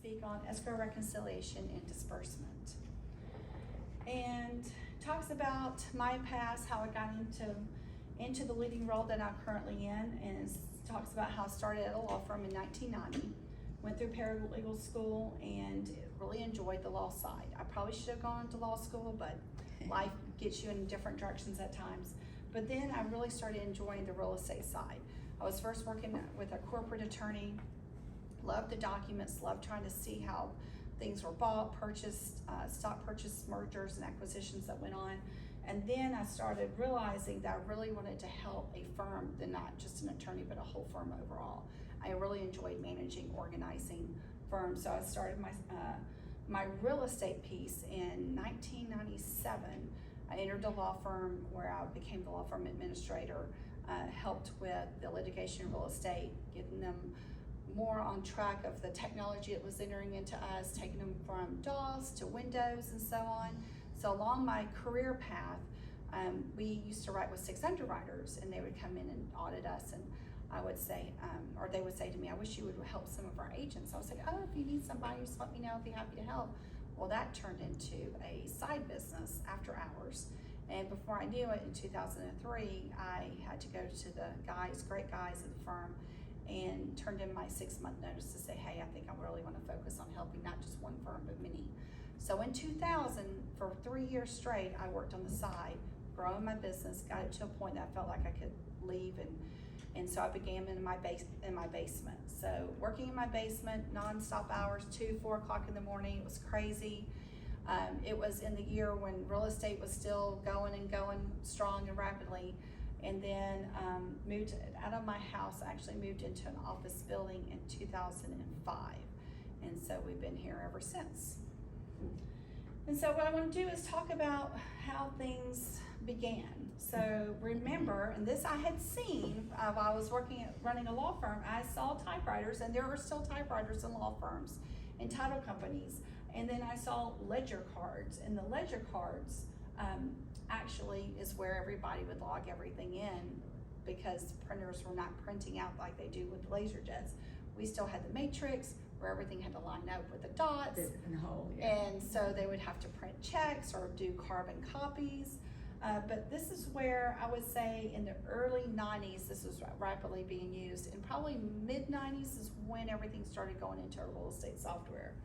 speak on escrow reconciliation and disbursement. And talks about my past, how I got into the leading role that I'm currently in, and talks about how I started at a law firm in 1990, went through paralegal school, and really enjoyed the law side. I probably should have gone to law school, but life gets you in different directions at times. But then I really started enjoying the real estate side. I was first working with a corporate attorney, loved the documents, loved trying to see how things were bought, purchased, stock purchase, mergers and acquisitions that went on. And then I started realizing that I really wanted to help a firm, than not just an attorney, but a whole firm overall. I really enjoyed managing, organizing firms. So I started my real estate piece in 1997. I entered a law firm where I became the law firm administrator, helped with the litigation in real estate, getting them more on track of the technology that was entering into us, taking them from DOS to Windows and so on. So along my career path, we used to write with 6 underwriters, and they would come in and audit us, and I would say, or they would say to me, I wish you would help some of our agents. I was like, oh, if you need somebody, just let me know, I'd be happy to help. Well, that turned into a side business after hours. And before I knew it, in 2003, I had to go to the great guys at the firm, and turned in my 6-month notice to say, hey, I think I really want to focus on helping not just one firm, but many. So in 2000, for 3 years straight, I worked on the side, growing my business, got it to a point that I felt like I could leave, and so I began in my basement. So working in my basement, nonstop hours, 2, 4 o'clock in the morning, it was crazy. It was in the year when real estate was still going strong and rapidly. And then moved out of my house, actually moved into an office building in 2005. And so we've been here ever since. And so what I want to do is talk about how things began. So remember, and this I had seen while I was running a law firm, I saw typewriters, and there are still typewriters in law firms and title companies. And then I saw ledger cards, and the ledger cards actually is where everybody would log everything in, because printers were not printing out like they do with laser jets. We still had the matrix where everything had to line up with the dots. And so they would have to print checks or do carbon copies. But this is where I would say in the early 90s, this was rapidly being used. And probably mid 90s is when everything started going into our real estate software.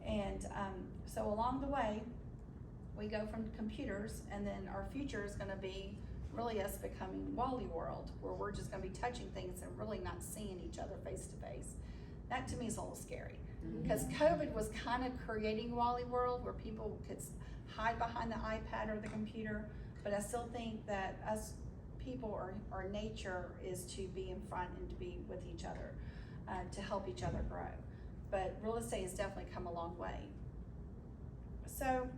And so along the way, we go from computers, and then our future is going to be really us becoming Wally World, where we're just going to be touching things and really not seeing each other face to face. That to me is a little scary, because COVID was kind of creating Wally World, where people could hide behind the iPad or the computer. But I still think that us people, our nature is to be in front and to be with each other, to help each other grow. But real estate has definitely come a long way. So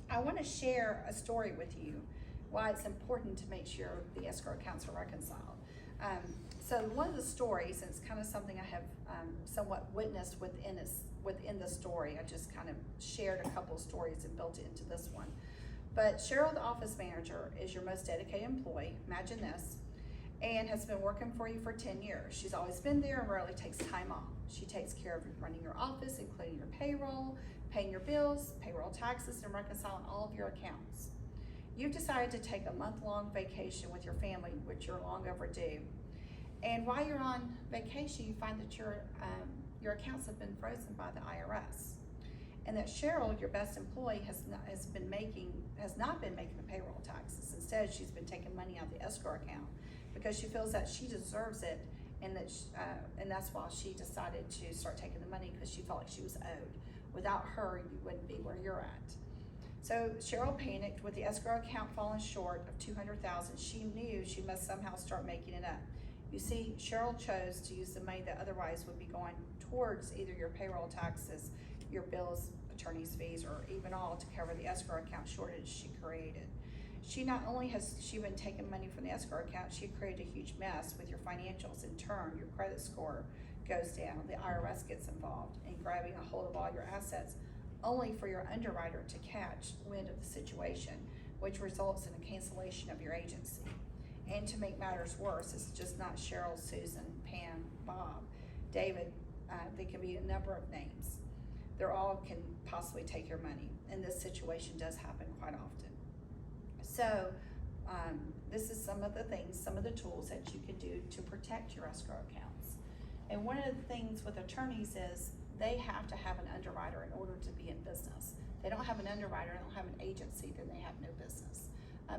I want to share a story with you, why it's important to make sure the escrow accounts are reconciled. So one of the stories, and it's kind of something I have somewhat witnessed within the story, I just kind of shared a couple of stories and built it into this one. But Cheryl, the office manager, is your most dedicated employee, imagine this, and has been working for you for 10 years. She's always been there and rarely takes time off. She takes care of running your office, including your payroll, paying your bills, payroll taxes, and reconciling all of your accounts. You've decided to take a month-long vacation with your family, which you're long overdue. And while you're on vacation, you find that your accounts have been frozen by the IRS. And that Cheryl, your best employee, has not been making the payroll taxes. Instead, she's been taking money out of the escrow account because she feels that she deserves it, and that's why she decided to start taking the money, because she felt like she was owed. Without her, you wouldn't be where you're at. So Cheryl panicked. With the escrow account falling short of $200,000, she knew she must somehow start making it up. You see, Cheryl chose to use the money that otherwise would be going towards either your payroll taxes, your bills, attorney's fees, or even all to cover the escrow account shortage she created. She not only has she been taking money from the escrow account, she created a huge mess with your financials. In turn, your credit score goes down, the IRS gets involved in grabbing a hold of all your assets, only for your underwriter to catch wind of the situation, which results in a cancellation of your agency. And to make matters worse, it's just not Cheryl, Susan, Pam, Bob, David. There can be a number of names. they're all can possibly take your money, and this situation does happen quite often. So this is some of the things, some of the tools that you can do to protect your escrow accounts. And one of the things with attorneys is they have to have an underwriter in order to be in business. They don't have an underwriter, they don't have an agency, then they have no business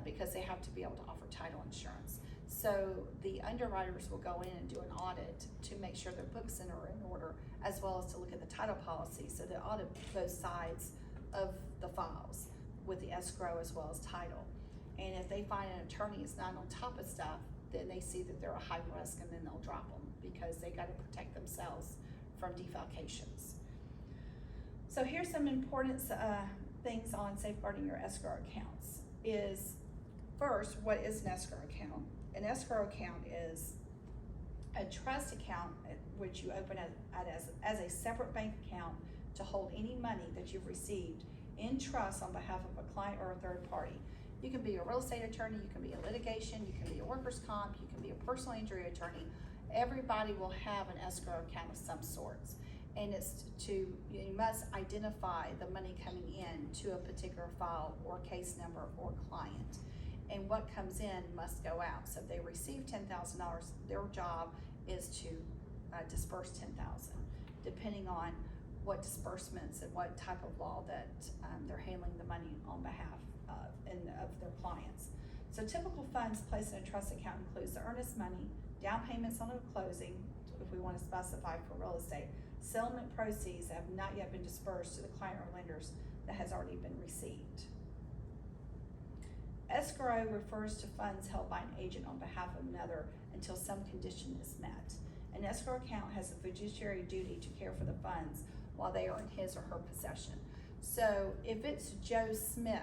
because they have to be able to offer title insurance. So the underwriters will go in and do an audit to make sure their books are in order, as well as to look at the title policy. So they audit both sides of the files with the escrow as well as title. And if they find an attorney is not on top of stuff, then they see that they're a high risk, and then they'll drop them because they got to protect themselves from defalcations. So here's some important things on safeguarding your escrow accounts. Is first, what is an escrow account? An escrow account is a trust account which you open as a separate bank account to hold any money that you've received in trust on behalf of a client or a third party. You can be a real estate attorney, you can be a litigation, you can be a workers' comp, you can be a personal injury attorney. Everybody will have an escrow account of some sorts. And it's you must identify the money coming in to a particular file or case number or client. And what comes in must go out. So if they receive $10,000, their job is to disperse $10,000, depending on what disbursements and what type of law that they're handling the money on behalf of their clients. So typical funds placed in a trust account includes the earnest money, down payments on a closing, if we want to specify for real estate, settlement proceeds that have not yet been dispersed to the client or lenders that has already been received. Escrow refers to funds held by an agent on behalf of another until some condition is met. An escrow account has a fiduciary duty to care for the funds while they are in his or her possession. So if it's Joe Smith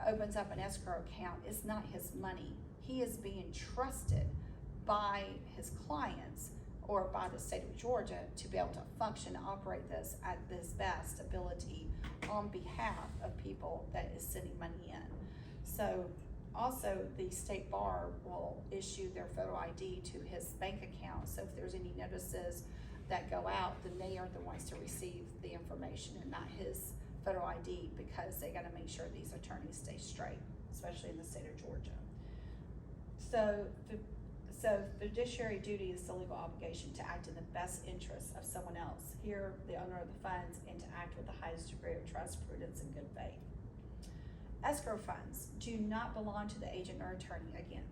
opens up an escrow account, it's not his money. He is being trusted by his clients or by the state of Georgia to be able to function and operate this at this best ability on behalf of people that is sending money in. So also the state bar will issue their photo ID to his bank account. So if there's any notices that go out, then they are the ones to receive the information and not his photo ID, because they got to make sure these attorneys stay straight, especially in the state of Georgia. So fiduciary duty is the legal obligation to act in the best interest of someone else, here the owner of the funds, and to act with the highest degree of trust, prudence, and good faith. Escrow funds do not belong to the agent or attorney. Again,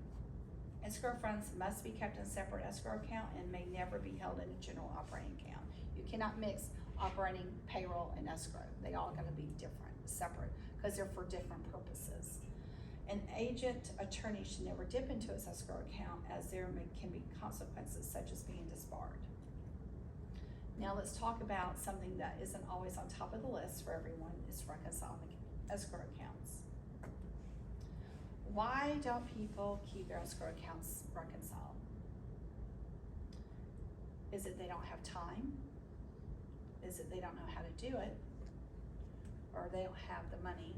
escrow funds must be kept in a separate escrow account and may never be held in a general operating account. You cannot mix operating, payroll, and escrow. They all gotta be different, separate, because they're for different purposes. An agent attorney should never dip into his escrow account, as there can be consequences such as being disbarred. Now let's talk about something that isn't always on top of the list for everyone, is reconciling escrow accounts. Why don't people keep their escrow accounts reconciled? Is it they don't have time? Is it they don't know how to do it? Or they don't have the money?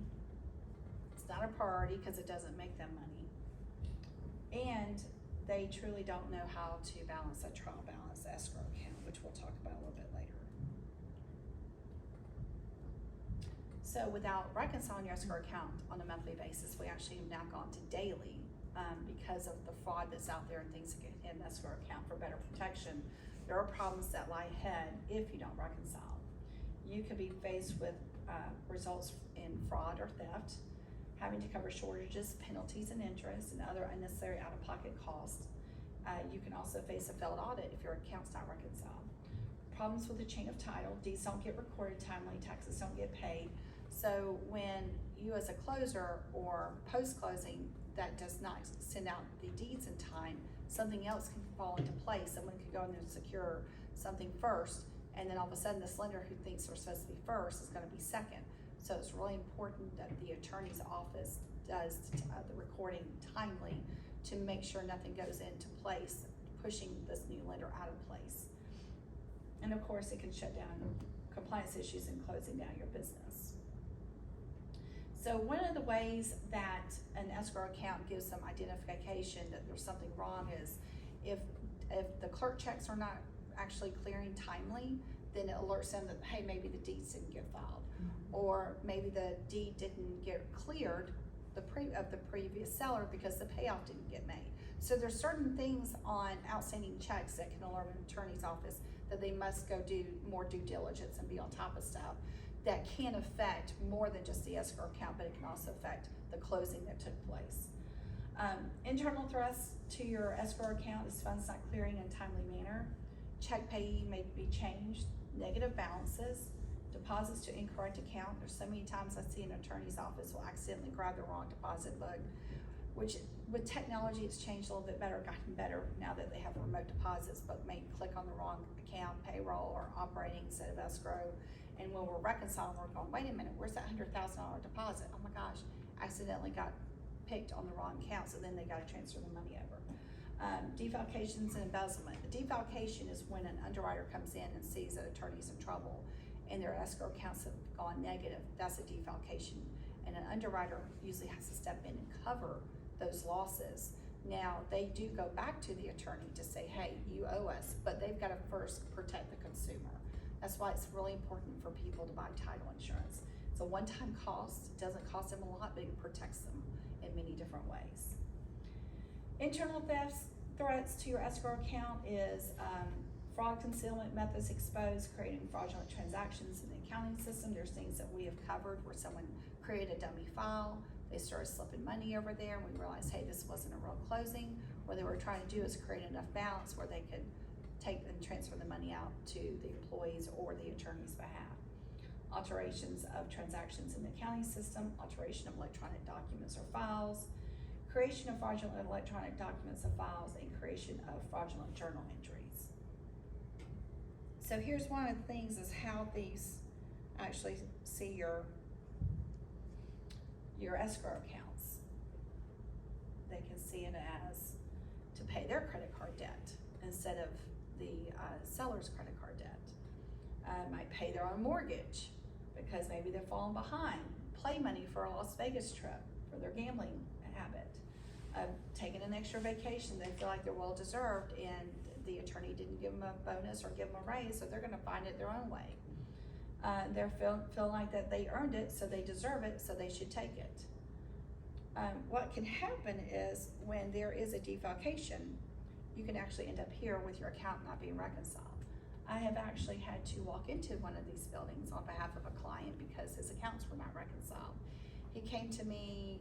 It's not a priority because it doesn't make them money. And they truly don't know how to balance a trial balance escrow account, which we'll talk about a little bit later. So without reconciling your escrow account on a monthly basis, we actually have now gone to daily because of the fraud that's out there and things that get in escrow account. For better protection, there are problems that lie ahead if you don't reconcile. You could be faced with results in fraud or theft, having to cover shortages, penalties, and interest, and other unnecessary out-of-pocket costs. You can also face a failed audit if your account's not reconciled. Problems with the chain of title, deeds don't get recorded timely, taxes don't get paid. So when you as a closer or post-closing that does not send out the deeds in time, something else can fall into place. Someone could go in there and secure something first, and then all of a sudden this lender who thinks they're supposed to be first is gonna be second. So it's really important that the attorney's office does the recording timely to make sure nothing goes into place, pushing this new lender out of place. And of course, it can shut down compliance issues and closing down your business. So one of the ways that an escrow account gives some identification that there's something wrong is if the clerk checks are not actually clearing timely, then it alerts them that, hey, maybe the deeds didn't get filed, or maybe the deed didn't get cleared of the previous seller because the payoff didn't get made. So there's certain things on outstanding checks that can alert an attorney's office that they must go do more due diligence and be on top of stuff that can affect more than just the escrow account, but it can also affect the closing that took place. Internal threats to your escrow account is funds not clearing in a timely manner. Check payee may be changed, negative balances, deposits to incorrect account. There's so many times I see an attorney's office will accidentally grab the wrong deposit book, which with technology it's changed a little bit better, gotten better now that they have remote deposits, but may click on the wrong account, payroll or operating instead of escrow. And when we're reconciling, we're going, wait a minute, where's that $100,000 deposit? Oh my gosh, accidentally got picked on the wrong account, so then they gotta transfer the money over. Defalcations and embezzlement. The defalcation is when an underwriter comes in and sees that attorney's in trouble and their escrow accounts have gone negative. That's a defalcation. And an underwriter usually has to step in and cover those losses. Now, they do go back to the attorney to say, hey, you owe us, but they've gotta first protect the consumer. That's why it's really important for people to buy title insurance. It's a one-time cost. It doesn't cost them a lot, but it protects them in many different ways. Internal threats to your escrow account is fraud concealment methods exposed, creating fraudulent transactions in the accounting system. There's things that we have covered where someone created a dummy file, they started slipping money over there, and we realized, hey, this wasn't a real closing. What they were trying to do is create enough balance where they could take and transfer the money out to the employees or the attorney's behalf. Alterations of transactions in the accounting system, alteration of electronic documents or files, creation of fraudulent electronic documents and files, and creation of fraudulent journal entries. So here's one of the things is how these actually see your escrow accounts. They can see it as to pay their credit card debt instead of the seller's credit card debt. Might pay their own mortgage because maybe they're falling behind. Play money for a Las Vegas trip for their gambling habit. Taking an extra vacation they feel like they're well deserved and the attorney didn't give them a bonus or give them a raise, so they're gonna find it their own way. They're feel like that they earned it, so they deserve it, so they should take it. What can happen is when there is a defalcation, you can actually end up here with your account not being reconciled. I have actually had to walk into one of these buildings on behalf of a client because his accounts were not reconciled. He came to me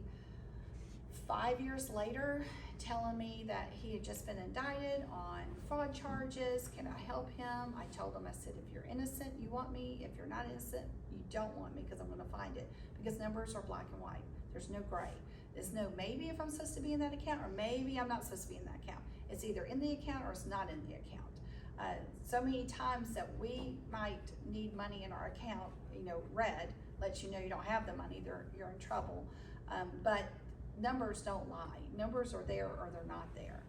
5 years later telling me that he had just been indicted on fraud charges. Can I help him? I told him, I said, if you're innocent, you want me. If you're not innocent, you don't want me because I'm gonna find it. Because numbers are black and white. There's no gray. There's no maybe if I'm supposed to be in that account or maybe I'm not supposed to be in that account. It's either in the account or it's not in the account. So many times that we might need money in our account, you know, red lets you know you don't have the money, you're in trouble. But numbers don't lie. Numbers are there or they're not there.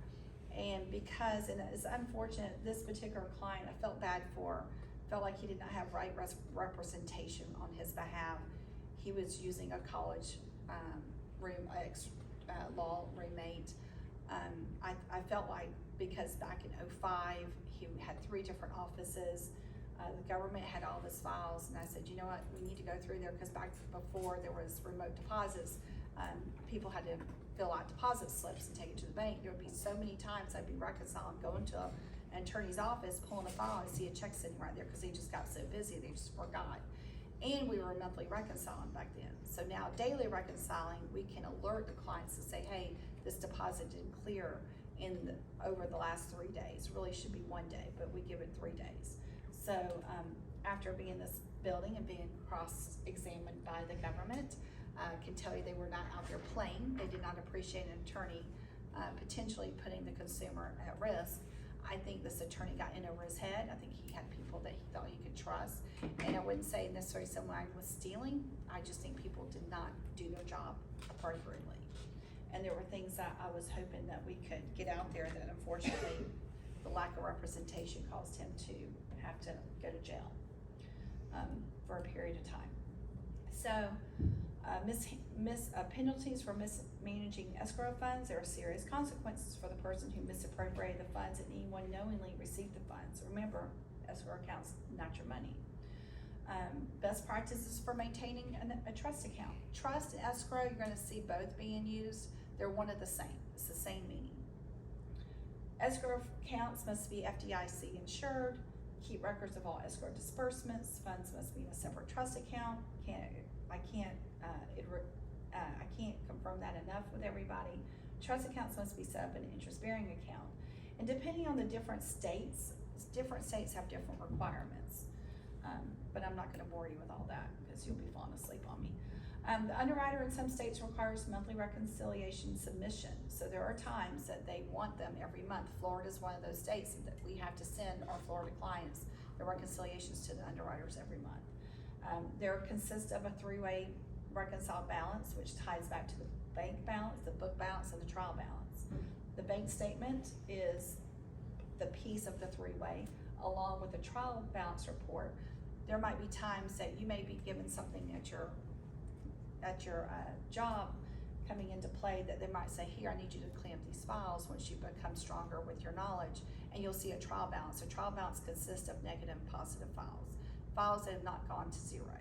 And because, and it's unfortunate, this particular client I felt bad for, felt like he did not have right representation on his behalf. He was using a college law roommate. I felt like because back in 2005, he had 3 different offices. The government had all of his files, and I said, you know what, we need to go through there because back before there was remote deposits, people had to fill out deposit slips and take it to the bank. There would be so many times I'd be reconciling, going to an attorney's office, pulling a file, I see a check sitting right there because they just got so busy, they just forgot. And we were monthly reconciling back then. So now daily reconciling, we can alert the clients to say, hey, this deposit didn't clear over the last 3 days. Really should be 1 day, but we give it 3 days. So after being in this building and being cross-examined by the government, can tell you they were not out there playing. They did not appreciate an attorney potentially putting the consumer at risk. I think this attorney got in over his head. I think he had people that he thought he could trust. And I wouldn't say necessarily someone was stealing. I just think people did not do their job appropriately. And there were things that I was hoping that we could get out there that unfortunately the lack of representation caused him to have to go to jail for a period of time. So penalties for mismanaging escrow funds. There are serious consequences for the person who misappropriated the funds and anyone knowingly received the funds. Remember, escrow accounts, not your money. Best practices for maintaining a trust account. Trust and escrow, you're gonna see both being used. They're one of the same, it's the same meaning. Escrow accounts must be FDIC insured. Keep records of all escrow disbursements. Funds must be in a separate trust account. I can't confirm that enough with everybody. Trust accounts must be set up in an interest-bearing account. And depending on the different states have different requirements. But I'm not gonna bore you with all that because you'll be falling asleep on me. The underwriter in some states requires monthly reconciliation submission. So there are times that they want them every month. Florida's one of those states that we have to send our Florida clients the reconciliations to the underwriters every month. There consists of a three-way reconciled balance, which ties back to the bank balance, the book balance, and the trial balance. The bank statement is the piece of the three-way, along with the trial balance report. There might be times that you may be given something at your job coming into play that they might say, here, I need you to clean up these files once you become stronger with your knowledge, and you'll see a trial balance. A trial balance consists of negative and positive files that have not gone to zero,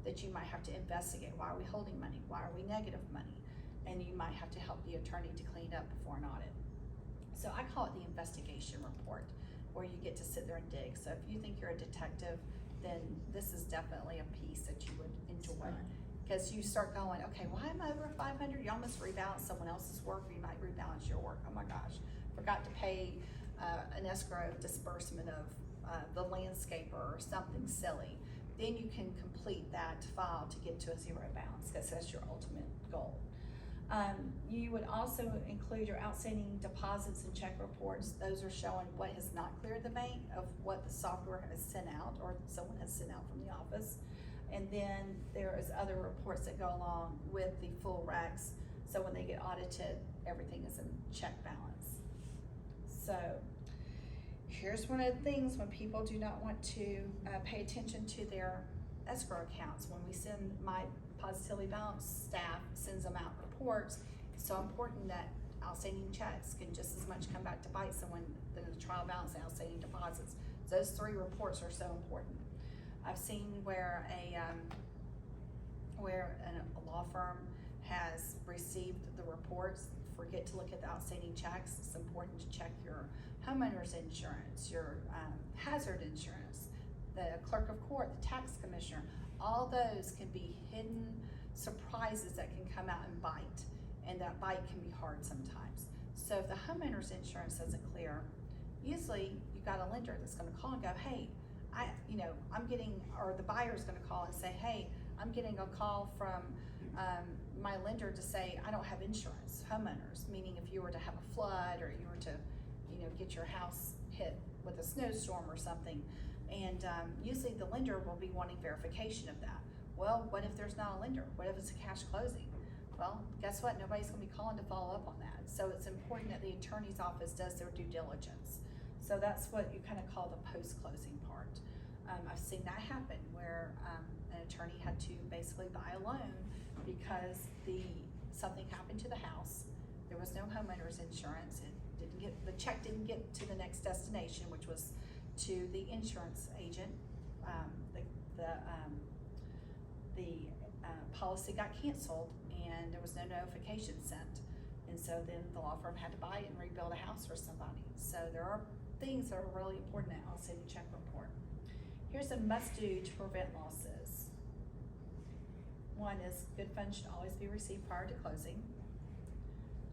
that you might have to investigate. Why are we holding money? Why are we negative money? And you might have to help the attorney to clean it up before an audit. So I call it the investigation report, where you get to sit there and dig. So if you think you're a detective, then this is definitely a piece that you would enjoy. Because you start going, okay, why am I over 500? You almost rebalance someone else's work, or you might rebalance your work. Oh my gosh, forgot to pay an escrow disbursement of the landscaper or something silly. Then you can complete that file to get to a zero balance, because that's your ultimate goal. You would also include your outstanding deposits and check reports. Those are showing what has not cleared the bank, of what the software has sent out or someone has sent out from the office. And then there is other reports that go along with the full recs. So when they get audited, everything is in check balance. So here's one of the things when people do not want to pay attention to their escrow accounts. When we send, my positively balanced staff sends them out reports, it's so important that outstanding checks can just as much come back to bite someone than the trial balance and outstanding deposits. Those three reports are so important. I've seen where a law firm has received the reports, forget to look at the outstanding checks. It's important to check your homeowner's insurance, your hazard insurance, the clerk of court, the tax commissioner. All those can be hidden surprises that can come out and bite, and that bite can be hard sometimes. So if the homeowner's insurance doesn't clear, usually you've got a lender that's gonna call and go, hey, I'm getting, or the buyer's gonna call and say, hey, I'm getting a call from my lender to say I don't have insurance, homeowners, meaning if you were to have a flood or you were to, get your house hit with a snowstorm or something. And usually the lender will be wanting verification of that. Well, what if there's not a lender? What if it's a cash closing? Well, guess what? Nobody's gonna be calling to follow up on that. So it's important that the attorney's office does their due diligence. So that's what you kind of call the post-closing part. I've seen that happen where an attorney had to basically buy a loan because something happened to the house. There was no homeowner's insurance. The check didn't get to the next destination, which was to the insurance agent. The policy got canceled and there was no notification sent. And so then the law firm had to buy it and rebuild a house for somebody. So there are things that are really important that I'll say in the check report. Here's a must-do to prevent losses. One is good funds should always be received prior to closing.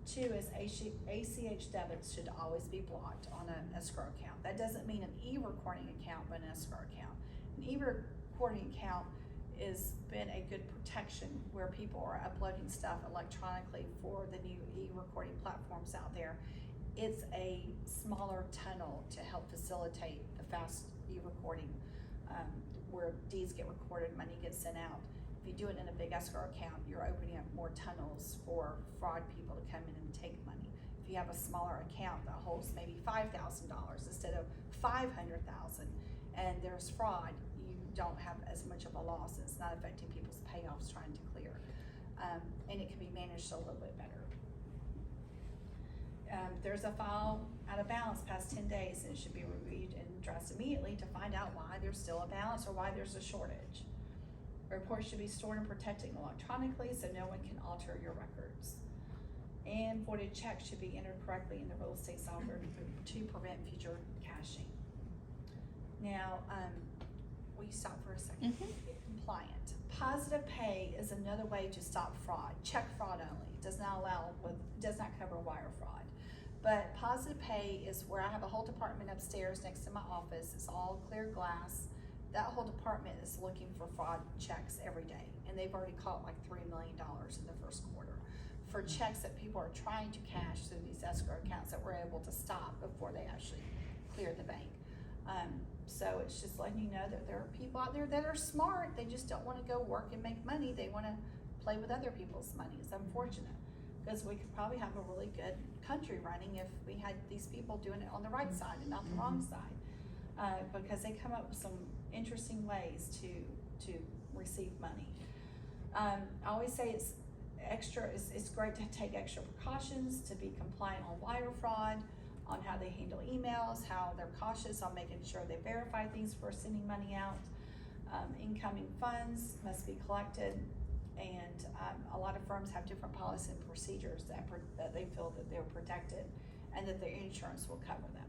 Two is ACH debits should always be blocked on an escrow account. That doesn't mean an e-recording account, but an escrow account. An e-recording account has been a good protection where people are uploading stuff electronically for the new e-recording platforms out there. It's a smaller tunnel to help facilitate the fast e-recording where deeds get recorded, money gets sent out. If you do it in a big escrow account, you're opening up more tunnels for fraud people to come in and take money. If you have a smaller account that holds maybe $5,000 instead of $500,000 and there's fraud, you don't have as much of a loss. It's not affecting people's payoffs trying to clear. And it can be managed a little bit better. There's a file out of balance past 10 days, and it should be reviewed and addressed immediately to find out why there's still a balance or why there's a shortage. Reports should be stored and protected electronically so no one can alter your records. And voided checks should be entered correctly in the real estate software to prevent future cashing. Now, will you stop for a second? Compliant. Positive pay is another way to stop fraud. Check fraud only. Does not cover wire fraud. But positive pay is where I have a whole department upstairs next to my office. It's all clear glass. That whole department is looking for fraud checks every day, and they've already caught like $3 million in the first quarter for checks that people are trying to cash through these escrow accounts that we're able to stop before they actually clear the bank. So it's just letting you know that there are people out there that are smart. They just don't want to go work and make money. They want to play with other people's money. It's unfortunate, because we could probably have a really good country running if we had these people doing it on the right side and not the wrong side, because they come up with some interesting ways to receive money. I always say it's great to take extra precautions, to be compliant on wire fraud, on how they handle emails, how they're cautious on making sure they verify things before sending money out. Incoming funds must be collected, and a lot of firms have different policies and procedures that they feel that they're protected and that their insurance will cover them.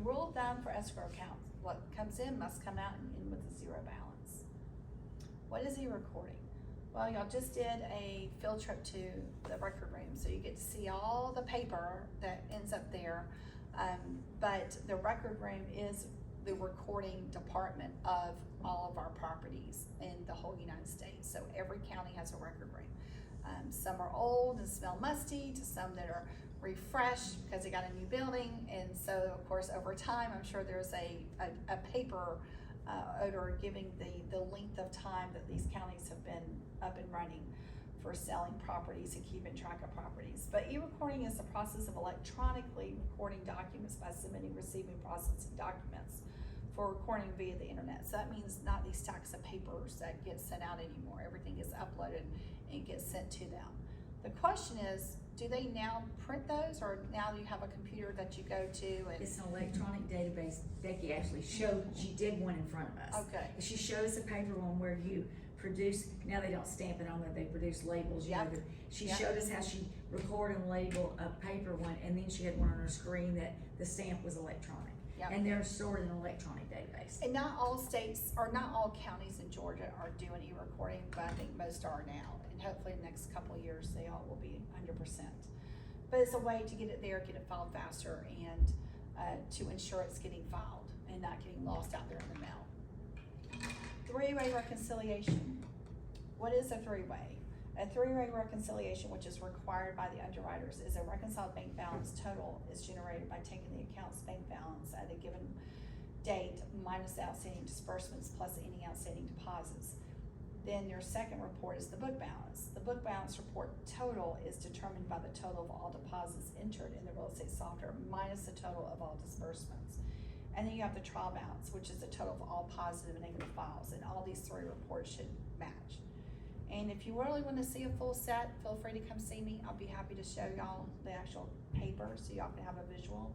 Rule of thumb for escrow accounts: what comes in must come out and in with a zero balance. What is e-recording? Well, y'all just did a field trip to the record room, so you get to see all the paper that ends up there, but the record room is the recording department of all of our properties in the whole United States. So every county has a record room. Some are old and smell musty, to some that are refreshed because they got a new building, and so of course over time I'm sure there's a paper odor giving the length of time that these counties have been up and running for selling properties and keeping track of properties. But e-recording is the process of electronically recording documents by submitting, receiving, processing documents for recording via the internet. So that means not these stacks of papers that get sent out anymore. Everything is uploaded and gets sent to them. The question is, do they now print those, or now you have a computer that you go to and? It's an electronic database. Becky actually showed, she did one in front of us. Okay. She shows the paper one where you produce, now they don't stamp it on there, they produce labels. You know, she showed us how she record and label a paper one, and then she had one on her screen that the stamp was electronic. And they're stored in an electronic database. And not all states, or not all counties in Georgia are doing e-recording, but I think most are now. And hopefully in the next couple of years, they all will be 100%. But it's a way to get it there, get it filed faster, and to ensure it's getting filed and not getting lost out there in the mail. Three-way reconciliation. What is a three-way? A three-way reconciliation, which is required by the underwriters, is a reconciled bank balance total is generated by taking the account's bank balance at a given date minus the outstanding disbursements plus any outstanding deposits. Then your second report is the book balance. The book balance report total is determined by the total of all deposits entered in the real estate software minus the total of all disbursements. And then you have the trial balance, which is the total of all positive and negative files, and all these three reports should match. And if you really want to see a full set, feel free to come see me. I'll be happy to show y'all the actual paper so y'all can have a visual.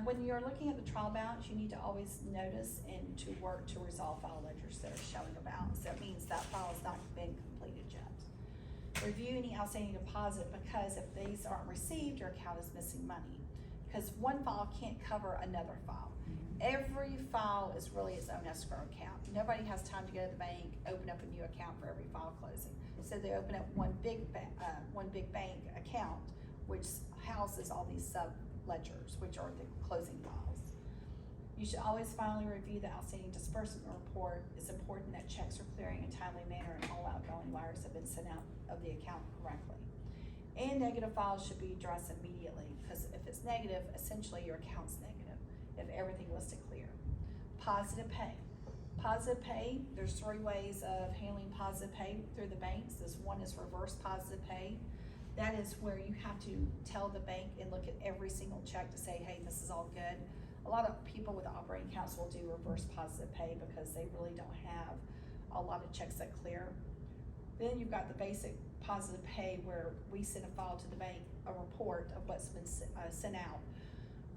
When you're looking at the trial balance, you need to always notice and to work to resolve file ledgers that are showing a balance. That means that file has not been completed yet. Review any outstanding deposit, because if these aren't received, your account is missing money. Because one file can't cover another file. Every file is really its own escrow account. Nobody has time to go to the bank, open up a new account for every file closing. So they open up one big bank account, which houses all these sub ledgers, which are the closing files. You should always finally review the outstanding disbursement report. It's important that checks are clearing in a timely manner and all outgoing wires have been sent out of the account correctly. And negative files should be addressed immediately, because if it's negative, essentially your account's negative. If everything was to clear. Positive pay. Positive pay, there's three ways of handling positive pay through the banks. This one is reverse positive pay. That is where you have to tell the bank and look at every single check to say, hey, this is all good. A lot of people with operating accounts will do reverse positive pay because they really don't have a lot of checks that clear. Then you've got the basic positive pay where we send a file to the bank, a report of what's been sent out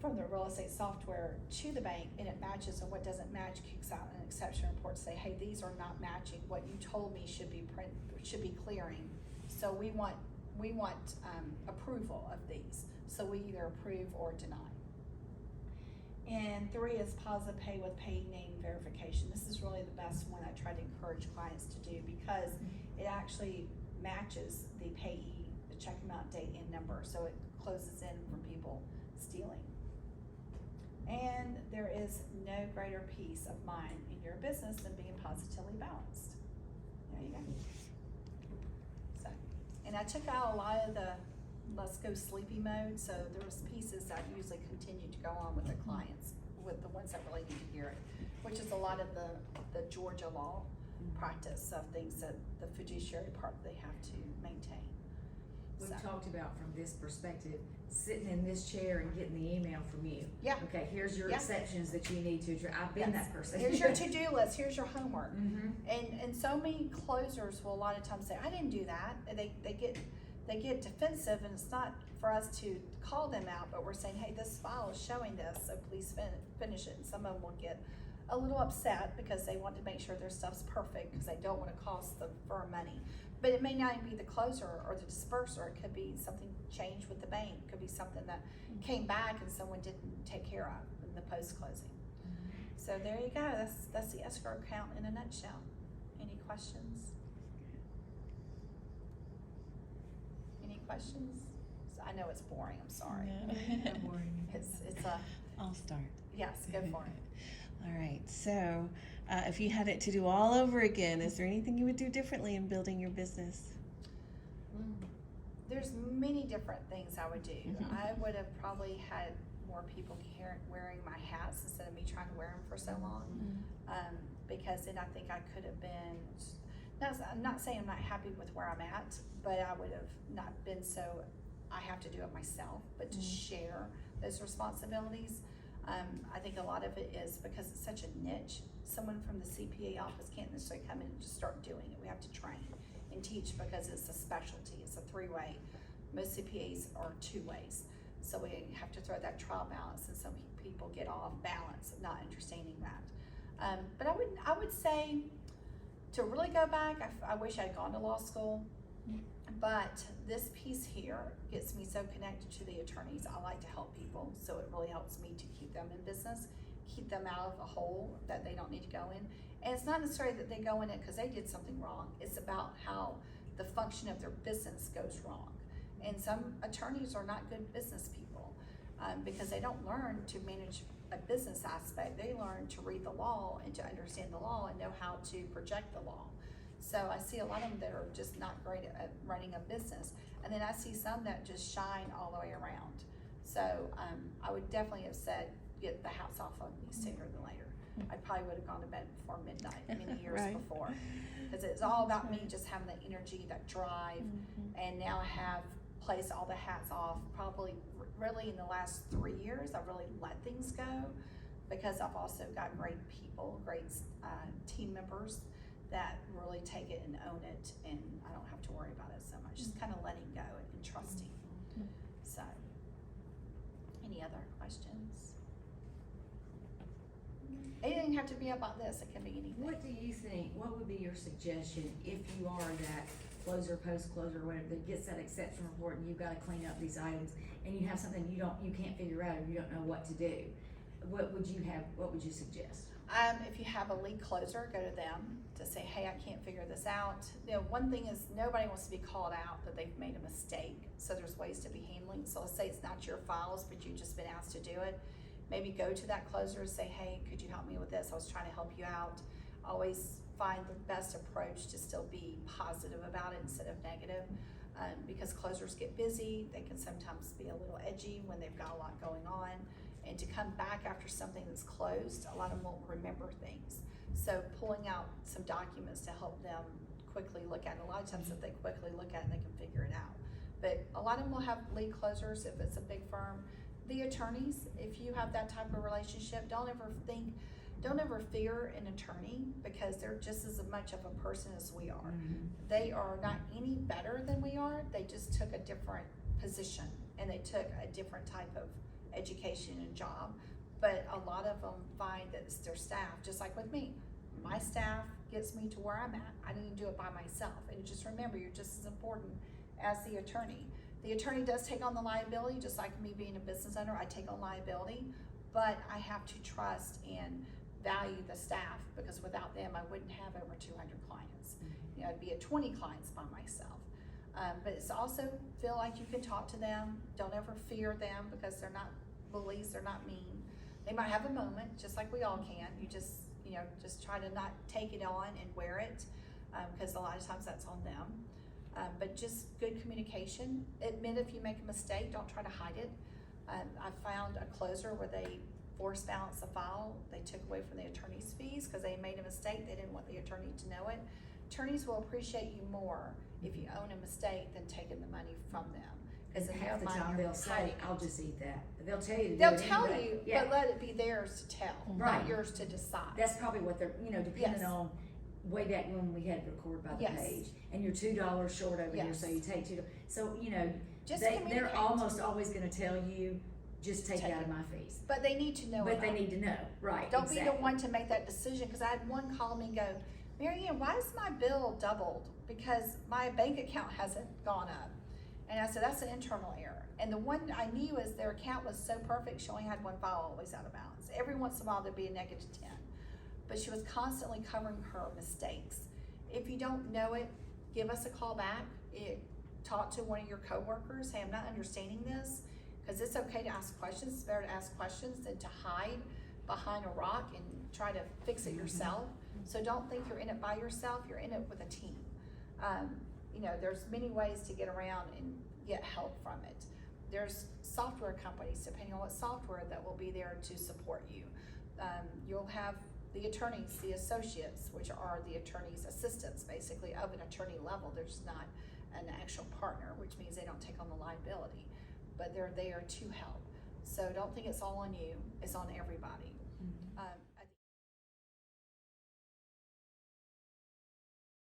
from the real estate software to the bank, and it matches, and what doesn't match kicks out an exception report, say, hey, these are not matching what you told me should be clearing. So we want approval of these. So we either approve or deny. And 3 is positive pay with pay name verification. This is really the best one I try to encourage clients to do because it actually matches the payee, the check amount, date, and number, so it closes in from people stealing. And there is no greater peace of mind in your business than being positively balanced. There you go. So, and I took out a lot of the let's go sleepy mode, so there was pieces that usually continue to go on with the clients, with the ones that really need to hear it, which is a lot of the Georgia law practice of things that the fiduciary part they have to maintain. We've talked about from this perspective, sitting in this chair and getting the email from you. Yeah. Okay, here's your exceptions that you need to address. I've been that person. Here's your to-do list, here's your homework. Mm-hmm. And so many closers will a lot of times say, I didn't do that. And they get defensive, and it's not for us to call them out, but we're saying, hey, this file is showing this, so please finish it. And some of them will get a little upset because they want to make sure their stuff's perfect because they don't want to cost the firm money. But it may not even be the closer or the disperser. It could be something changed with the bank. It could be something that came back and someone didn't take care of in the post-closing. So there you go. That's the escrow account in a nutshell. Any questions? Any questions? I know it's boring. I'm sorry. No. Boring. It's a. I'll start. Yes, go for it. All right, so if you had it to do all over again, is there anything you would do differently in building your business? There's many different things I would do. Mm-hmm. I would have probably had more people wearing my hats instead of me trying to wear them for so long. Mm-hmm. Because then I think I could have been, I'm not saying I'm not happy with where I'm at, but I would have not been so, I have to do it myself, but to share those responsibilities. I think a lot of it is because it's such a niche. Someone from the CPA office can't necessarily come in and just start doing it. We have to train and teach because it's a specialty. It's a 3-way. Most CPAs are 2 ways. So we have to throw that trial balance, and some people get off balance of not understanding that. But I would say to really go back, I wish I'd gone to law school. But this piece here gets me so connected to the attorneys. I like to help people, so it really helps me to keep them in business, keep them out of a hole that they don't need to go in. And it's not necessarily that they go in it because they did something wrong. It's about how the function of their business goes wrong. And some attorneys are not good business people because they don't learn to manage a business aspect. They learn to read the law and to understand the law and know how to project the law. So I see a lot of them that are just not great at running a business. And then I see some that just shine all the way around. So I would definitely have said, get the hats off of me sooner than later. I probably would have gone to bed before midnight many years before. Because it's all about me just having that energy, that drive. And now I have placed all the hats off. Probably really in the last 3 years, I've really let things go because I've also got great people, great team members that really take it and own it, and I don't have to worry about it so much. Just kind of letting go and trusting. So, any other questions? It doesn't have to be about this. It can be anything. What do you think, what would be your suggestion if you are that closer, post-closer, or whatever, that gets that exception report and you've got to clean up these items and you have something you can't figure out or you don't know what to do? What would you suggest? If you have a lead closer, go to them to say, hey, I can't figure this out. You know, one thing is nobody wants to be called out that they've made a mistake. So there's ways to be handling. So let's say it's not your files, but you've just been asked to do it. Maybe go to that closer and say, hey, could you help me with this? I was trying to help you out. Always find the best approach to still be positive about it instead of negative. Because closers get busy. They can sometimes be a little edgy when they've got a lot going on. And to come back after something that's closed, a lot of them won't remember things. So pulling out some documents to help them quickly look at it. A lot of times if they quickly look at it, they can figure it out. But a lot of them will have lead closers if it's a big firm. The attorneys, if you have that type of relationship, don't Don't ever fear an attorney, because they're just as much of a person as we are. Mhm. They are not any better than we are, they just took a different position, and they took a different type of education and job. But a lot of them find that it's their staff, just like with me. My staff gets me to where I'm at. I didn't do it by myself. And just remember, you're just as important as the attorney. The attorney does take on the liability, just like me being a business owner, I take on liability, but I have to trust and value the staff, because without them, I wouldn't have over 200 clients. You know, it'd be at 20 clients by myself. But it's also feel like you can talk to them. Don't ever fear them, because they're not bullies, they're not mean. They might have a moment, just like we all can. You just, you know, just try to not take it on and wear it, because a lot of times that's on them. But just good communication. Admit if you make a mistake, don't try to hide it. I found a closer where they force balance the file. They took away from the attorney's fees because they made a mistake. They didn't want the attorney to know it. Attorneys will appreciate you more if you own a mistake than taking the money from them. Because in half the their mind, time you're they'll say, hiding it. I'll just eat that. They'll tell you to do They'll it tell anyway. you, Yeah. but let it be theirs to tell, Right. not yours to decide. That's probably what they're, you know, depending Yes. on, way back when we had record by the Yes. page, and you're $2 short over here, Yes. so you take $2. So, you know, Just they're communicate. almost always gonna tell you, just take it Take out it. of my fees. But they need to know But they about it. need to know, right, Don't be the exactly. one to make that decision, because I had one call me and go, Mary Ann, why is my bill doubled? Because my bank account hasn't gone up. And I said, that's an internal error. And the one I knew is their account was so perfect, she only had one file always out of balance. Every once in a while there'd be a -10. But she was constantly covering her mistakes. If you don't know it, give us a call back. Talk to one of your coworkers, hey, I'm not understanding this. Because it's okay to ask questions. It's better to ask questions than to hide behind a rock and try to fix it yourself. So don't think you're in it by yourself, you're in it with a team. You know, there's many ways to get around and get help from it. There's software companies, depending on what software, that will be there to support you. You'll have the attorneys, the associates, which are the attorney's assistants, basically, of an attorney level. There's not an actual partner, which means they don't take on the liability, but they're there to help. So don't think it's all on you, it's on everybody.